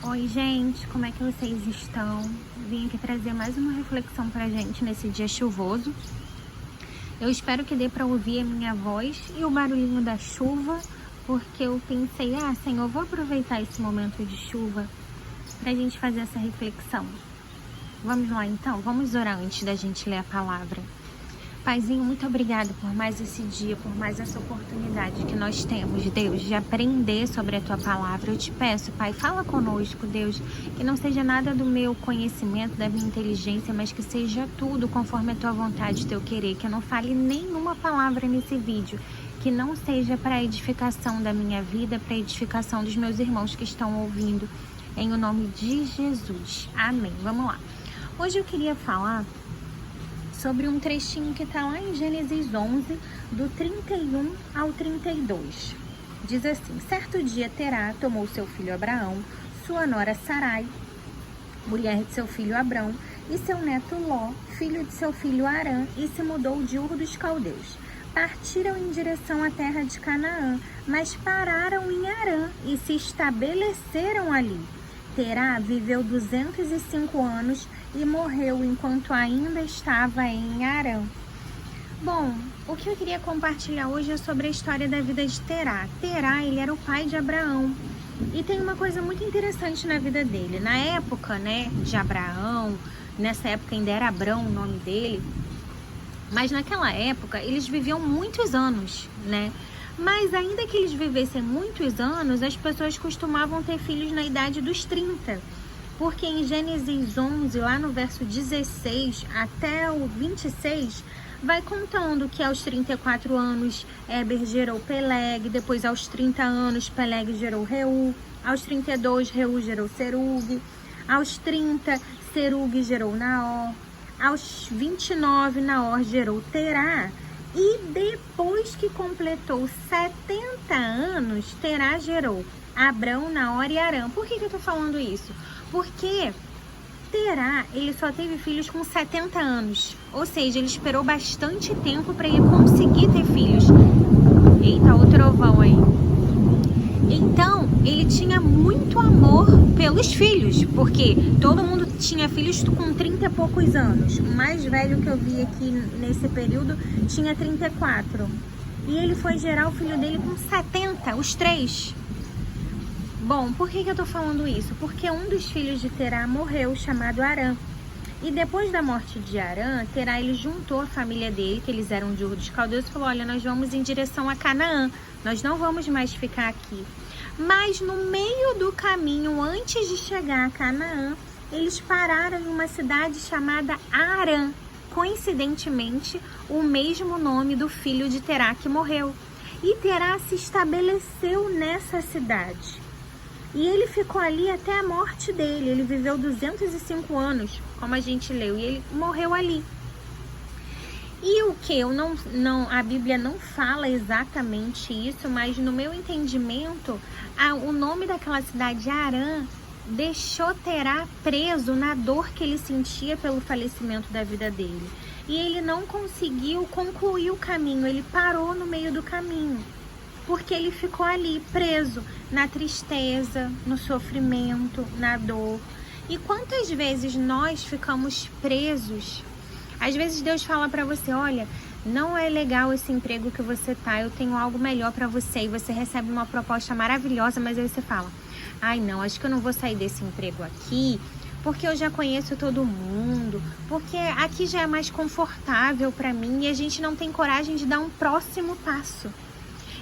Oi, gente, como é que vocês estão? Vim aqui trazer mais uma reflexão pra gente nesse dia chuvoso. Eu espero que dê pra ouvir a minha voz e o barulhinho da chuva, porque eu pensei, Senhor, vou aproveitar esse momento de chuva pra gente fazer essa reflexão. Vamos lá então? Vamos orar antes da gente ler a palavra. Paizinho, muito obrigada por mais esse dia, por mais essa oportunidade que nós temos, Deus, de aprender sobre a Tua palavra. Eu te peço, Pai, fala conosco, Deus, que não seja nada do meu conhecimento, da minha inteligência, mas que seja tudo conforme a Tua vontade, Teu querer, que eu não fale nenhuma palavra nesse vídeo, que não seja para edificação da minha vida, para edificação dos meus irmãos que estão ouvindo, em o nome de Jesus. Amém. Vamos lá. Hoje eu queria falar sobre um trechinho que está lá em Gênesis 11, do 31 ao 32. Diz assim: certo dia Terá tomou seu filho Abraão, sua nora Sarai, mulher de seu filho Abrão, e seu neto Ló, filho de seu filho Harã, e se mudou de Ur dos Caldeus. Partiram em direção à terra de Canaã, mas pararam em Harã e se estabeleceram ali. Terá viveu 205 anos e morreu enquanto ainda estava em Harã. Bom, o que eu queria compartilhar hoje é sobre a história da vida de Terá. Terá, ele era o pai de Abraão. E tem uma coisa muito interessante na vida dele. Na época, de Abraão, nessa época ainda era Abrão o nome dele, mas naquela época eles viviam muitos anos, Mas ainda que eles vivessem muitos anos, as pessoas costumavam ter filhos na idade dos 30. Porque em Gênesis 11, lá no verso 16 até o 26, vai contando que aos 34 anos Éber gerou Peleg, depois aos 30 anos Peleg gerou Reu, aos 32 Reu gerou Serug, aos 30 Serug gerou Naor, aos 29 Naor gerou Terá. E depois que completou 70 anos, Terá gerou Abrão, Naor e Harã. Por que eu tô falando isso? Porque Terá, ele só teve filhos com 70 anos. Ou seja, ele esperou bastante tempo para ele conseguir ter filhos. Eita, o trovão aí. Então, ele tinha muito amor pelos filhos, porque todo mundo tinha filhos com 30 e poucos anos. O mais velho que eu vi aqui nesse período tinha 34. E ele foi gerar o filho dele com 70, os três. Bom, por que eu tô falando isso? Porque um dos filhos de Terá morreu, chamado Harã. E depois da morte de Harã, Terá, ele juntou a família dele, que eles eram de Ur dos Caldeus, e falou: olha, nós vamos em direção a Canaã, nós não vamos mais ficar aqui. Mas no meio do caminho, antes de chegar a Canaã, eles pararam em uma cidade chamada Harã. Coincidentemente, o mesmo nome do filho de Terá que morreu. E Terá se estabeleceu nessa cidade. E ele ficou ali até a morte dele. Ele viveu 205 anos, como a gente leu, e ele morreu ali. E o que? A Bíblia não fala exatamente isso, mas no meu entendimento, o nome daquela cidade, Harã, deixou Terá preso na dor que ele sentia pelo falecimento da vida dele. E ele não conseguiu concluir o caminho, ele parou no meio do caminho. Porque ele ficou ali, preso na tristeza, no sofrimento, na dor. E quantas vezes nós ficamos presos? Às vezes Deus fala pra você: olha, não é legal esse emprego que você tá, eu tenho algo melhor pra você. E você recebe uma proposta maravilhosa, mas aí você fala: ai não, acho que eu não vou sair desse emprego aqui, porque eu já conheço todo mundo, porque aqui já é mais confortável pra mim. E a gente não tem coragem de dar um próximo passo.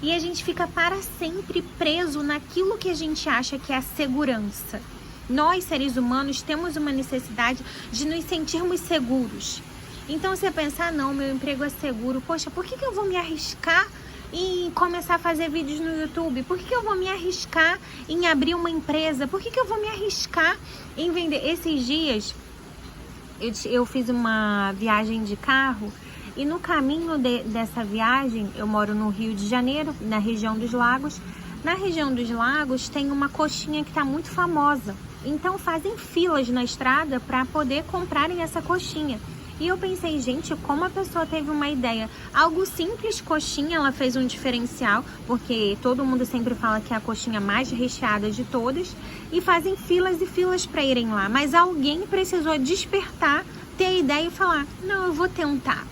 E a gente fica para sempre preso naquilo que a gente acha que é a segurança. Nós, seres humanos, temos uma necessidade de nos sentirmos seguros. Então você pensar: não, meu emprego é seguro. Poxa, por que eu vou me arriscar em começar a fazer vídeos no YouTube? Por que eu vou me arriscar em abrir uma empresa? Por que eu vou me arriscar em vender? Esses dias eu fiz uma viagem de carro. E no caminho dessa viagem, eu moro no Rio de Janeiro, na região dos Lagos. Na região dos Lagos tem uma coxinha que está muito famosa. Então fazem filas na estrada para poder comprarem essa coxinha. E eu pensei, gente, como a pessoa teve uma ideia? Algo simples, coxinha, ela fez um diferencial, porque todo mundo sempre fala que é a coxinha mais recheada de todas, e fazem filas e filas para irem lá. Mas alguém precisou despertar, ter a ideia e falar, não, eu vou tentar.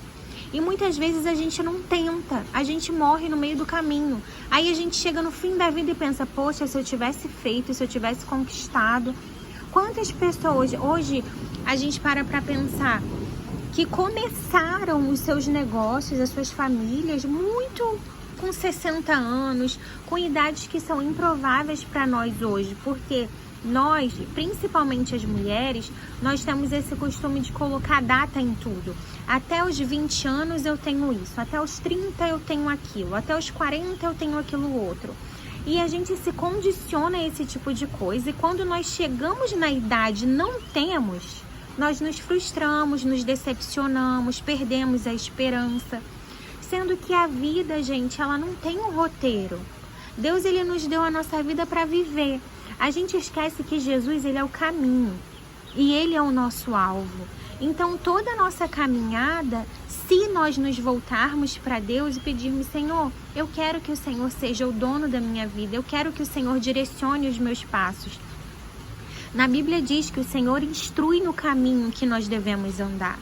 E muitas vezes a gente não tenta, a gente morre no meio do caminho. Aí a gente chega no fim da vida e pensa, poxa, se eu tivesse feito, se eu tivesse conquistado. Quantas pessoas, hoje a gente para pensar, que começaram os seus negócios, as suas famílias, muito com 60 anos, com idades que são improváveis para nós hoje, porque nós, principalmente as mulheres, nós temos esse costume de colocar data em tudo. Até os 20 anos eu tenho isso, até os 30 eu tenho aquilo, até os 40 eu tenho aquilo outro. E a gente se condiciona a esse tipo de coisa, e quando nós chegamos na idade e não temos, nós nos frustramos, nos decepcionamos, perdemos a esperança. Sendo que a vida, gente, ela não tem um roteiro. Deus, ele nos deu a nossa vida para viver. A gente esquece que Jesus, ele é o caminho e ele é o nosso alvo. Então, toda a nossa caminhada, se nós nos voltarmos para Deus e pedirmos, Senhor, eu quero que o Senhor seja o dono da minha vida, eu quero que o Senhor direcione os meus passos. Na Bíblia diz que o Senhor instrui no caminho que nós devemos andar.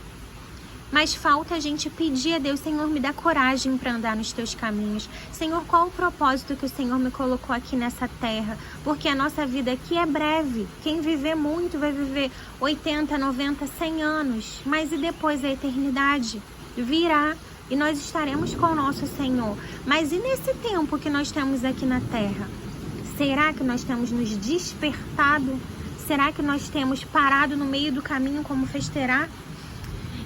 Mas falta a gente pedir a Deus, Senhor, me dá coragem para andar nos teus caminhos. Senhor, qual o propósito que o Senhor me colocou aqui nessa terra? Porque a nossa vida aqui é breve. Quem viver muito vai viver 80, 90, 100 anos. Mas e depois a eternidade? Virá e nós estaremos com o nosso Senhor. Mas e nesse tempo que nós temos aqui na terra? Será que nós temos nos despertado? Será que nós temos parado no meio do caminho como fez Terá?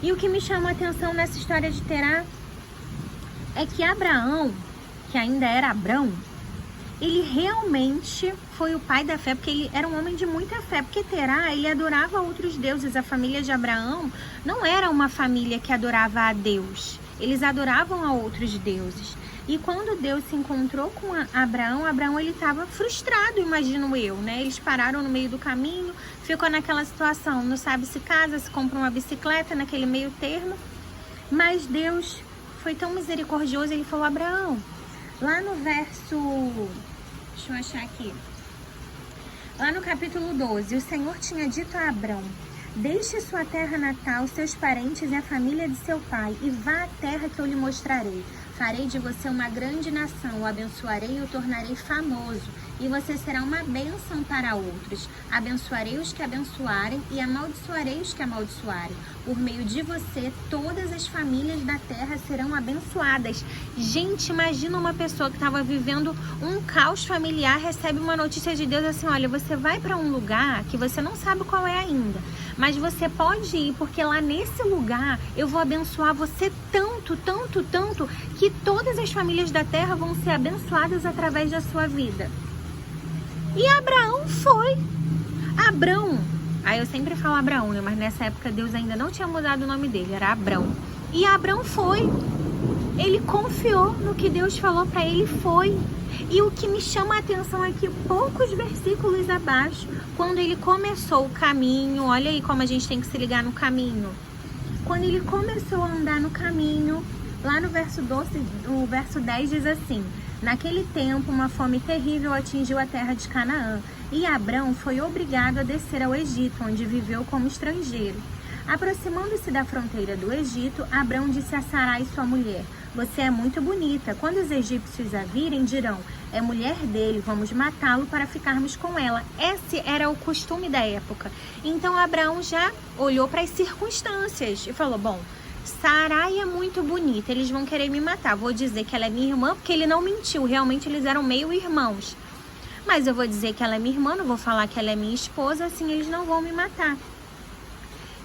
E o que me chama a atenção nessa história de Terá é que Abraão, que ainda era Abrão, ele realmente foi o pai da fé, porque ele era um homem de muita fé, porque Terá, ele adorava outros deuses. A família de Abraão não era uma família que adorava a Deus, eles adoravam a outros deuses. E quando Deus se encontrou com Abraão ele estava frustrado, imagino eu, né? Eles pararam no meio do caminho, ficou naquela situação, não sabe se casa, se compra uma bicicleta, naquele meio termo. Mas Deus foi tão misericordioso, ele falou, Abraão, lá no verso, deixa eu achar aqui, lá no capítulo 12, o Senhor tinha dito a Abraão, deixe sua terra natal, seus parentes e a família de seu pai, e vá à terra que eu lhe mostrarei. Farei de você uma grande nação, o abençoarei e o tornarei famoso, e você será uma bênção para outros. Abençoarei os que abençoarem e amaldiçoarei os que amaldiçoarem. Por meio de você, todas as famílias da terra serão abençoadas. Gente, imagina uma pessoa que estava vivendo um caos familiar, recebe uma notícia de Deus assim, olha, você vai para um lugar que você não sabe qual é ainda, mas você pode ir, porque lá nesse lugar eu vou abençoar você tanto, tanto, tanto, que todas as famílias da terra vão ser abençoadas através da sua vida. E Abraão foi. Abrão, aí eu sempre falo Abraão, né? Mas nessa época Deus ainda não tinha mudado o nome dele, era Abrão. E Abrão foi. Ele confiou no que Deus falou para ele, foi. E o que me chama a atenção é que poucos versículos abaixo, quando ele começou o caminho, olha aí como a gente tem que se ligar no caminho. Quando ele começou a andar no caminho, lá no verso 12, o verso 10 diz assim, naquele tempo uma fome terrível atingiu a terra de Canaã, e Abrão foi obrigado a descer ao Egito, onde viveu como estrangeiro. Aproximando-se da fronteira do Egito, Abrão disse a Sarai, sua mulher, você é muito bonita. Quando os egípcios a virem, dirão, é mulher dele, vamos matá-lo para ficarmos com ela. Esse era o costume da época. Então Abraão já olhou para as circunstâncias e falou, bom, Sarai é muito bonita, eles vão querer me matar. Vou dizer que ela é minha irmã, porque ele não mentiu, realmente eles eram meio irmãos. Mas eu vou dizer que ela é minha irmã, não vou falar que ela é minha esposa, assim eles não vão me matar.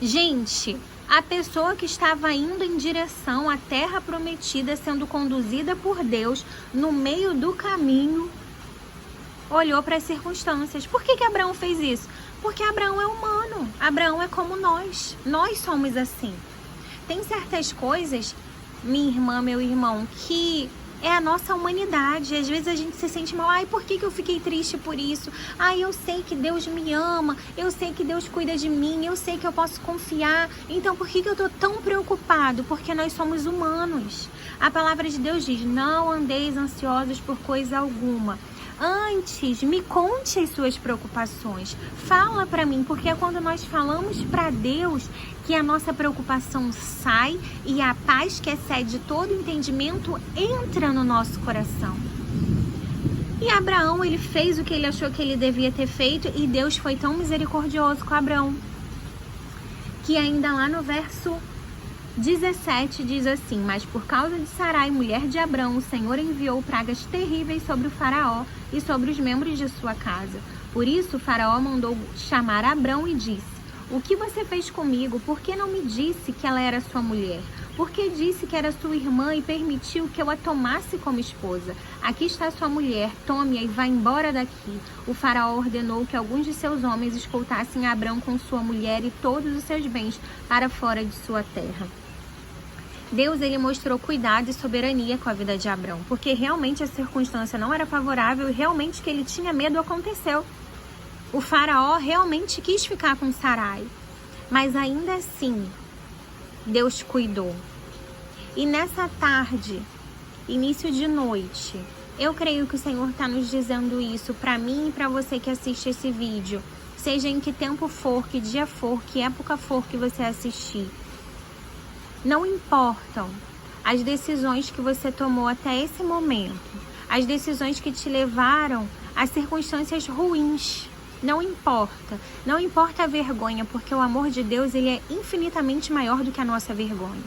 Gente, a pessoa que estava indo em direção à terra prometida, sendo conduzida por Deus, no meio do caminho, olhou para as circunstâncias. Por que Abraão fez isso? Porque Abraão é humano, Abraão é como nós somos assim. Tem certas coisas, minha irmã, meu irmão, que é a nossa humanidade. Às vezes a gente se sente mal. Ai, por que eu fiquei triste por isso? Ai, eu sei que Deus me ama, eu sei que Deus cuida de mim, eu sei que eu posso confiar. Então por que eu tô tão preocupado? Porque nós somos humanos. A palavra de Deus diz: não andeis ansiosos por coisa alguma. Antes, me conte as suas preocupações. Fala para mim, porque é quando nós falamos para Deus que a nossa preocupação sai e a paz que excede todo entendimento entra no nosso coração. E Abraão, ele fez o que ele achou que ele devia ter feito, e Deus foi tão misericordioso com Abraão, que ainda lá no verso 17 diz assim: mas por causa de Sarai, mulher de Abrão, o Senhor enviou pragas terríveis sobre o faraó e sobre os membros de sua casa. Por isso o faraó mandou chamar Abrão e disse: o que você fez comigo? Por que não me disse que ela era sua mulher? Por que disse que era sua irmã e permitiu que eu a tomasse como esposa? Aqui está sua mulher, tome-a e vá embora daqui. O faraó ordenou que alguns de seus homens escoltassem Abrão com sua mulher e todos os seus bens para fora de sua terra. Deus, ele mostrou cuidado e soberania com a vida de Abrão, porque realmente a circunstância não era favorável e realmente que ele tinha medo aconteceu. O faraó realmente quis ficar com Sarai, mas ainda assim Deus cuidou. E nessa tarde, início de noite, eu creio que o Senhor está nos dizendo isso para mim e para você que assiste esse vídeo, seja em que tempo for, que dia for, que época for que você assistir. Não importam as decisões que você tomou até esse momento, as decisões que te levaram a circunstâncias ruins. Não importa. Não importa a vergonha, porque o amor de Deus, ele é infinitamente maior do que a nossa vergonha.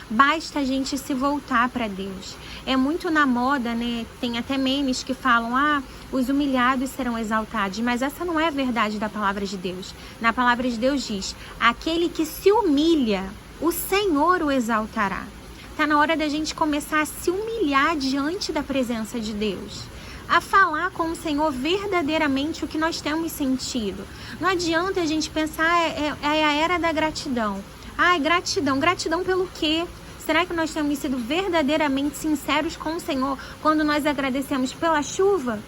Basta a gente se voltar para Deus. É muito na moda, né? Tem até memes que falam: os humilhados serão exaltados. Mas essa não é a verdade da palavra de Deus. Na palavra de Deus diz: aquele que se humilha, o Senhor o exaltará. Está na hora da gente começar a se humilhar diante da presença de Deus, a falar com o Senhor verdadeiramente o que nós temos sentido. Não adianta a gente pensar, é a era da gratidão. Gratidão. Gratidão pelo quê? Será que nós temos sido verdadeiramente sinceros com o Senhor quando nós agradecemos pela chuva?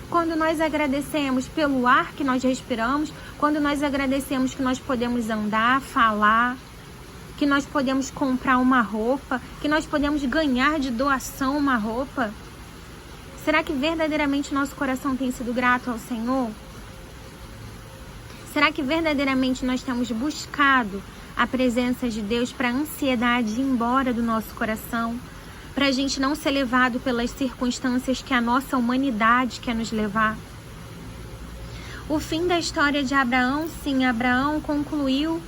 Quando nós agradecemos pelo ar que nós respiramos? Quando nós agradecemos que nós podemos andar, falar, que nós podemos comprar uma roupa, que nós podemos ganhar de doação uma roupa? Será que verdadeiramente nosso coração tem sido grato ao Senhor? Será que verdadeiramente nós temos buscado a presença de Deus para a ansiedade ir embora do nosso coração? Para a gente não ser levado pelas circunstâncias que a nossa humanidade quer nos levar? O fim da história de Abraão, sim, Abraão concluiu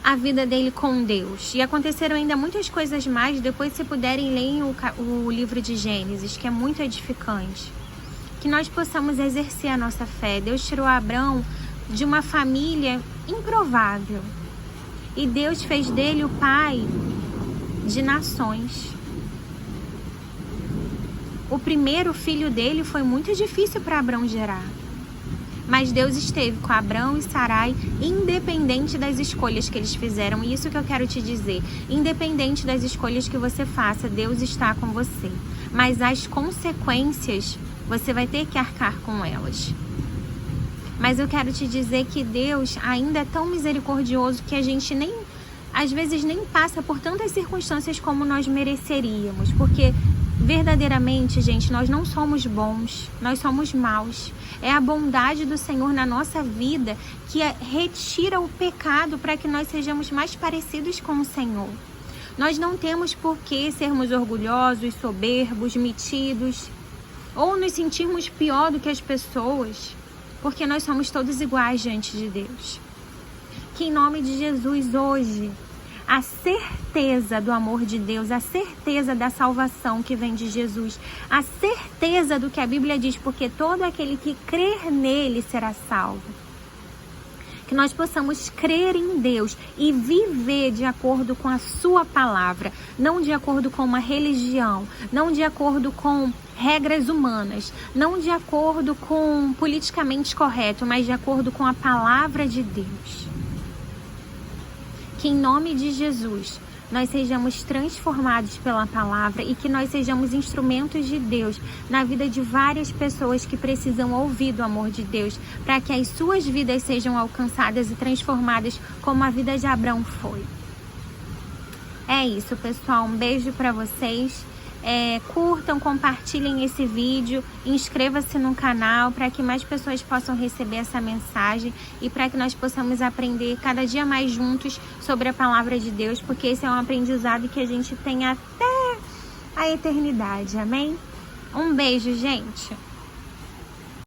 a vida dele com Deus. E aconteceram ainda muitas coisas mais. Depois, se puderem, leiam o livro de Gênesis, que é muito edificante. Que nós possamos exercer a nossa fé. Deus tirou Abraão de uma família improvável. E Deus fez dele o pai de nações. O primeiro filho dele foi muito difícil para Abraão gerar. Mas Deus esteve com Abrão e Sarai, independente das escolhas que eles fizeram. E isso que eu quero te dizer: independente das escolhas que você faça, Deus está com você. Mas as consequências, você vai ter que arcar com elas. Mas eu quero te dizer que Deus ainda é tão misericordioso que a gente às vezes nem passa por tantas circunstâncias como nós mereceríamos. Porque verdadeiramente, gente, nós não somos bons, nós somos maus. É a bondade do Senhor na nossa vida que retira o pecado para que nós sejamos mais parecidos com o Senhor. Nós não temos por que sermos orgulhosos, soberbos, metidos, ou nos sentirmos pior do que as pessoas, porque nós somos todos iguais diante de Deus. Que em nome de Jesus hoje, a certeza do amor de Deus, a certeza da salvação que vem de Jesus, a certeza do que a Bíblia diz, porque todo aquele que crer nele será salvo. Que nós possamos crer em Deus e viver de acordo com a sua palavra, não de acordo com uma religião, não de acordo com regras humanas, não de acordo com politicamente correto, mas de acordo com a palavra de Deus. Que em nome de Jesus nós sejamos transformados pela palavra e que nós sejamos instrumentos de Deus na vida de várias pessoas que precisam ouvir do amor de Deus, para que as suas vidas sejam alcançadas e transformadas como a vida de Abraão foi. É isso, pessoal. Um beijo para vocês. Curtam, compartilhem esse vídeo, inscreva-se no canal para que mais pessoas possam receber essa mensagem e para que nós possamos aprender cada dia mais juntos sobre a palavra de Deus, porque esse é um aprendizado que a gente tem até a eternidade, amém? Um beijo, gente!